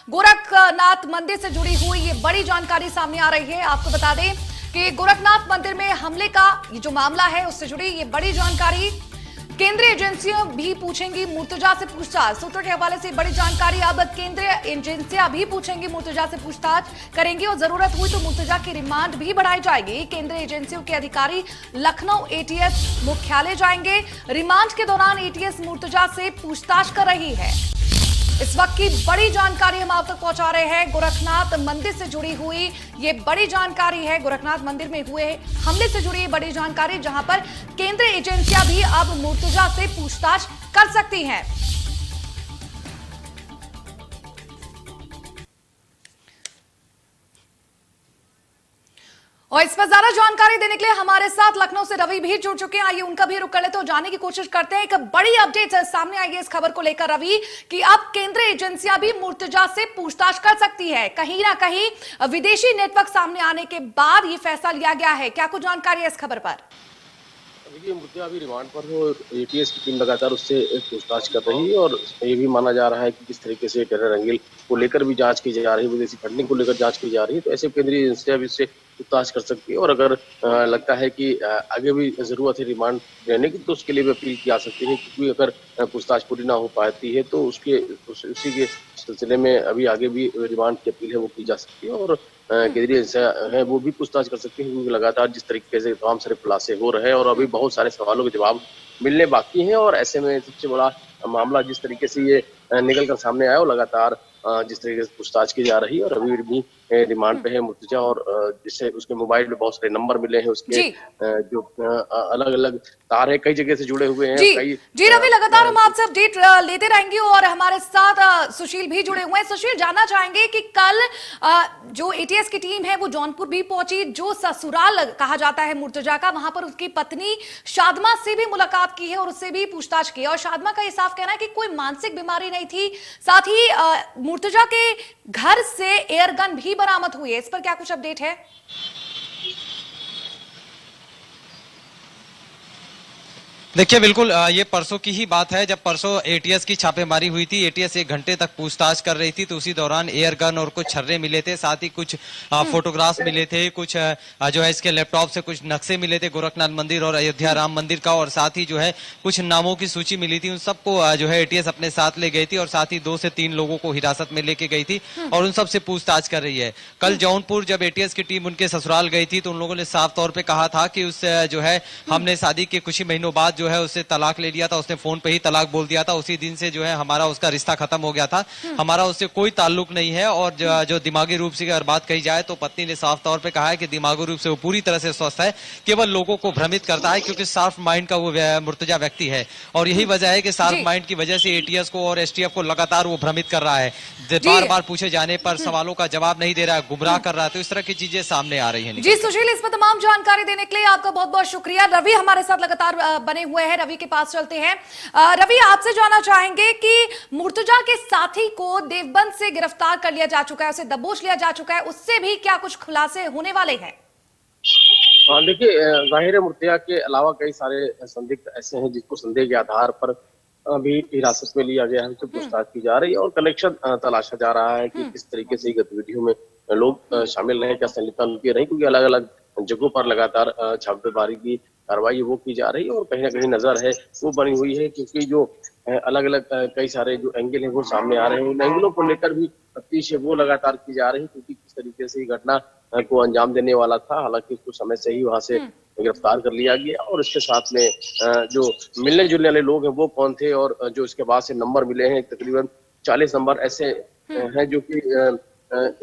गोरखनाथ मंदिर से जुड़ी हुई ये बड़ी जानकारी सामने आ रही है। आपको बता दें कि गोरखनाथ मंदिर में हमले का ये जो मामला है उससे जुड़ी ये बड़ी जानकारी। केंद्रीय एजेंसियां भी पूछेंगी मुर्तजा से पूछताछ। सूत्रों के हवाले से बड़ी जानकारी। अब केंद्रीय एजेंसियां भी पूछेंगी मुर्तजा से पूछताछ करेंगी और जरूरत हुई तो मुर्तजा की रिमांड भी बढ़ाई जाएगी। केंद्रीय एजेंसियों के अधिकारी लखनऊ एटीएस मुख्यालय जाएंगे। रिमांड के दौरान एटीएस मुर्तजा से पूछताछ कर रही है। इस वक्त की बड़ी जानकारी हम आप तक पहुंचा रहे हैं। गोरखनाथ मंदिर से जुड़ी हुई ये बड़ी जानकारी है। गोरखनाथ मंदिर में हुए हमले से जुड़ी बड़ी जानकारी, जहां पर केंद्रीय एजेंसियां भी अब मुर्तजा से पूछताछ कर सकती हैं। और इस पर ज्यादा जानकारी देने के लिए हमारे साथ लखनऊ से रवि भी जुड़ चुके हैं। आइए उनका भी रुख कर लेते हैं और जानने की कोशिश करते हैं। एक बड़ी अपडेट सामने आई है इस खबर को लेकर रवि कि अब केंद्रीय एजेंसियां भी मुर्तजा से पूछताछ कर सकती है। कहीं ना कहीं विदेशी नेटवर्क सामने आने के बाद ये फैसला लिया गया है। क्या कुछ जानकारी है इस खबर पर? देखिए, मुर्तजा अभी रिमांड पर हो, एटीएस की टीम लगातार उससे पूछताछ कर रही है और ये भी माना जा रहा है कि किस तरीके से टेरर एंगल को लेकर भी जांच की जा रही है, विदेशी फंडिंग को लेकर जांच की जा रही है। तो ऐसे केंद्रीय एजेंसियां भी इससे पूछताछ कर सकती है और अगर लगता है कि आगे भी जरूरत है रिमांड लेने की तो उसके लिए भी अपील की जा सकती है, क्योंकि अगर पूछताछ पूरी ना हो पाती है तो उसी के सिलसिले में अभी आगे भी रिमांड की अपील है वो की जा सकती है और केंद्रीय एजेंसियां हैं वो भी पूछताछ कर सकती हैं, क्योंकि लगातार जिस तरीके से तमाम सारे खुलासे हो रहे हैं और अभी बहुत सारे सवालों के जवाब मिलने बाकी हैं। और ऐसे में सबसे बड़ा मामला जिस तरीके से ये निकल कर सामने आया और लगातार जिस तरीके से पूछताछ की जा रही है और अभी भी रिमांड पे है मुर्तजा और जिससे उसके मोबाइल में बहुत सारे नंबर मिले हैं, उसके जो अलग अलग तार है कई जगह से जुड़े हुए हैं। जी रवि, लगातार हम आपसे अपडेट लेते रहेंगे और हमारे साथ सुशील भी जुड़े हुए हैं। सुशील, जानना चाहेंगे कि कल जो एटीएस की टीम है वो जौनपुर भी पहुंची, जो ससुराल कहा जाता है मुर्तजा का, वहां पर उसकी पत्नी शादमा से भी मुलाकात की है और उससे भी पूछताछ की है। और शादमा का ये साफ कहना है कि कोई मानसिक बीमारी नहीं थी। साथ ही मुर्तजा के घर से एयरगन भी बरामद हुई है। इस पर क्या कुछ अपडेट है? देखिए, बिल्कुल ये परसों की ही बात है जब परसों एटीएस की छापेमारी हुई थी। एटीएस 1 घंटे तक पूछताछ कर रही थी तो उसी दौरान एयर गन और कुछ छर्रे मिले थे, साथ ही कुछ फोटोग्राफ्स मिले थे, कुछ जो है इसके लैपटॉप से कुछ नक्शे मिले थे गोरखनाथ मंदिर और अयोध्या राम मंदिर का, और साथ ही जो है कुछ नामों की सूची मिली थी। उन सबको जो है एटीएस अपने साथ ले गई थी और साथ ही 2 से 3 लोगों को हिरासत में लेके गई थी और उन सबसे पूछताछ कर रही है। कल जौनपुर जब एटीएस की टीम उनके ससुराल गई थी तो उन लोगों ने साफ तौर पर कहा था कि उस जो है हमने शादी के कुछ ही महीनों बाद जो है उससे तलाक ले लिया था, उसने फोन पे ही तलाक बोल दिया था। उसी दिन से जो है हमारा उसका रिश्ता खत्म हो गया था, हमारा उससे कोई ताल्लुक नहीं है। और जो दिमागी रूप से अगर बात कही जाए तो पत्नी ने साफ तौर पे कहा है कि दिमागी रूप से वो पूरी तरह से स्वस्थ है, केवल लोगों को भ्रमित करता है क्योंकि शार्प माइंड का वो मुर्तजा व्यक्ति है और यही वजह है कि शार्प माइंड की वजह से एटीएस को और एसटीएफ को लगातार वो भ्रमित कर रहा है। बार बार पूछे जाने पर सवालों का जवाब नहीं दे रहा है, गुमराह कर रहा है। तो इस तरह की चीजें सामने आ रही है। जी सुशील, इस पर तमाम जानकारी देने के लिए आपका बहुत बहुत शुक्रिया। रवि हमारे साथ लगातार बने हुए हैं, रवि के पास चलते हैं। रवि, आपसे जानना चाहेंगे कि मुर्तजा के साथी को देवबंद से गिरफ्तार कर लिया जा चुका है, उसे दबोच लिया जा चुका है, उससे भी क्या कुछ खुलासे होने वाले हैं? देखिए, जाहिर है मुर्तजा के अलावा कई सारे संदिग्ध ऐसे हैं जिसको संदेह के आधार पर अभी हिरासत में लिया गया है, उनसे पूछताछ की जा रही है और कनेक्शन तलाशा जा रहा है कि किस तरीके से गतिविधियों में लोग शामिल रहे, क्या संलिप्तता उनकी रही, क्योंकि अलग अलग जगहों पर लगातार छापेमारी की कार्रवाई वो की जा रही है और कहीं ना कहीं नजर है वो बनी हुई है, क्योंकि जो अलग अलग कई सारे जो एंगल है वो सामने आ रहे हैं। उन एंगलों को लेकर भी तफ्तीश है वो लगातार की जा रही है, क्योंकि किस तरीके से घटना को अंजाम देने वाला था। हालांकि कुछ समय से ही वहां से गिरफ्तार कर लिया गया और इसके साथ में जो मिलने जुलने वाले लोग हैं वो कौन थे और जो इसके बाद से नंबर मिले हैं, तकरीबन 40 नंबर ऐसे हैं जो कि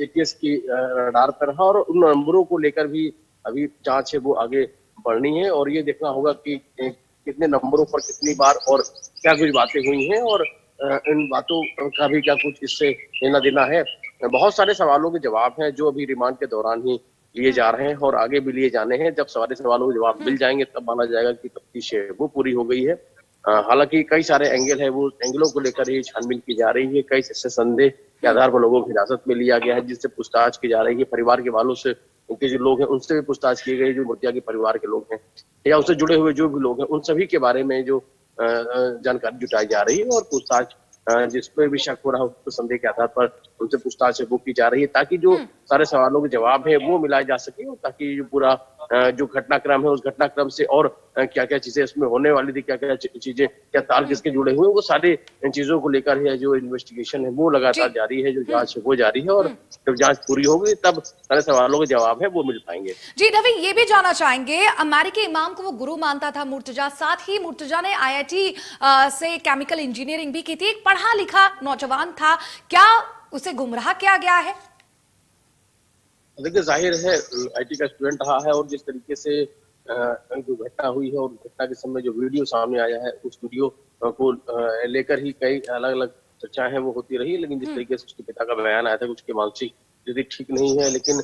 एटीएस की रडार पर है और उन नंबरों को लेकर भी अभी जांच है वो आगे बढ़नी है और ये देखना होगा कि कितने नंबरों पर कितनी बार और क्या कुछ बातें हुई हैं और इन बातों का भी क्या कुछ इससे लेना देना है। बहुत सारे सवालों के जवाब हैं जो अभी रिमांड के दौरान ही लिए जा रहे हैं और आगे भी लिए जाने हैं। जब सारे सवालों के जवाब मिल जाएंगे तब माना जाएगा कि तफ्तीश है वो पूरी हो गई है। हालांकि कई सारे एंगल है वो एंगलों को लेकर ही छानबीन की जा रही है। कई से संदेह के आधार पर लोगों की हिरासत में लिया गया है जिससे पूछताछ की जा रही है। परिवार के वालों से, उनके जो लोग हैं उनसे भी पूछताछ की गई, जो मुर्तजा के परिवार के लोग हैं या उससे जुड़े हुए जो भी लोग हैं उन सभी के बारे में जो जानकारी जुटाई जा रही है और पूछताछ जिस पर भी शक हो रहा है उसको संदेह के आधार पर उनसे पूछताछ वो की जा रही है, ताकि जो सारे सवालों के जवाब है वो मिलाए जा सके, और ताकि जो पूरा जो घटनाक्रम है उस घटनाक्रम से और क्या क्या चीजें इसमें होने वाली थी, क्या क्या चीजें, क्या तार किसके जुड़े हुए, वो सारे चीजों को लेकर है जो इन्वेस्टिगेशन है वो लगातार जी। जारी है, जो जांच है वो जारी है, और जब जांच पूरी होगी तब सारे सवालों के जवाब है वो मिल पाएंगे। जी रवि, ये भी जानना चाहेंगे, अमेरिकी इमाम को वो गुरु मानता था मुर्तजा, साथ ही मुर्तजा ने आईआईटी से केमिकल इंजीनियरिंग भी की थी, एक पढ़ा लिखा नौजवान था, क्या उसे गुमराह किया गया है? देखिए, जाहिर है आईटी का स्टूडेंट रहा है, और जिस तरीके से जो घटना हुई है और घटना के समय जो वीडियो सामने आया है, उस वीडियो को लेकर ही कई अलग अलग चर्चाएं हैं वो होती रही, लेकिन जिस तरीके से उसके पिता का बयान आया था कि उसकी मानसिक स्थिति ठीक नहीं है, लेकिन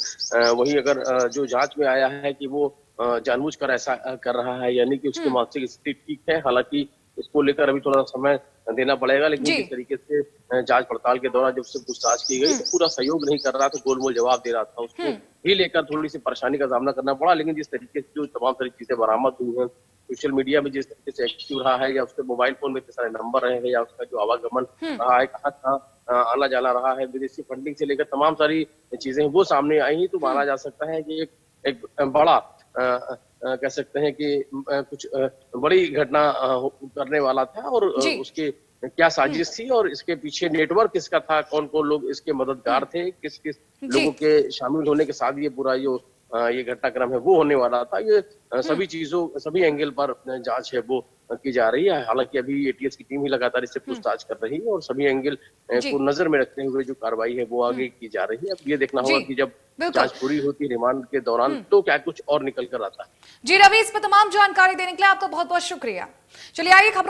वही अगर जो जांच में आया है कि वो जानबूझकर ऐसा कर रहा है, यानी कि उसकी मानसिक स्थिति ठीक है, हालांकि इसको लेकर अभी थोड़ा समय देना पड़ेगा, लेकिन जी। जिस तरीके से जांच पड़ताल के दौरान जब उससे पूछताछ की गई तो पूरा सहयोग नहीं कर रहा था, गोलमोल जवाब दे रहा था, उसको ही लेकर थोड़ी सी परेशानी का सामना करना पड़ा। लेकिन जिस तरीके से जो तमाम सारी चीजें बरामद हुई हैं, सोशल मीडिया में जिस तरीके से एक्टिव रहा है, या उसके मोबाइल फोन में इतने सारे नंबर रहे हैं, या उसका जो आवागमन रहा है, कहाँ कहाँ आना जाना रहा है, विदेशी फंडिंग से लेकर तमाम सारी चीजें वो सामने आई ही, तो माना जा सकता है कि एक बड़ा कह सकते हैं कि कुछ बड़ी घटना करने वाला था, और उसके क्या साजिश थी, और इसके पीछे नेटवर्क किसका था, कौन कौन लोग इसके मददगार थे, किस किस लोगों के शामिल होने के साथ ये पूरा जो ये घटनाक्रम है वो होने वाला था। ये सभी चीजों, सभी एंगल पर जांच है वो की जा रही है। हालांकि अभी एटीएस की टीम ही लगातार इससे पूछताछ कर रही है, और सभी एंगल को नजर में रखते हुए जो कार्रवाई है वो आगे की जा रही है। अब ये देखना होगा कि जब जांच पूरी होती है रिमांड के दौरान तो क्या कुछ और निकल कर आता है। जी रवि, इस पर तमाम जानकारी देने के लिए आपका बहुत बहुत शुक्रिया। चलिए आइए खबरों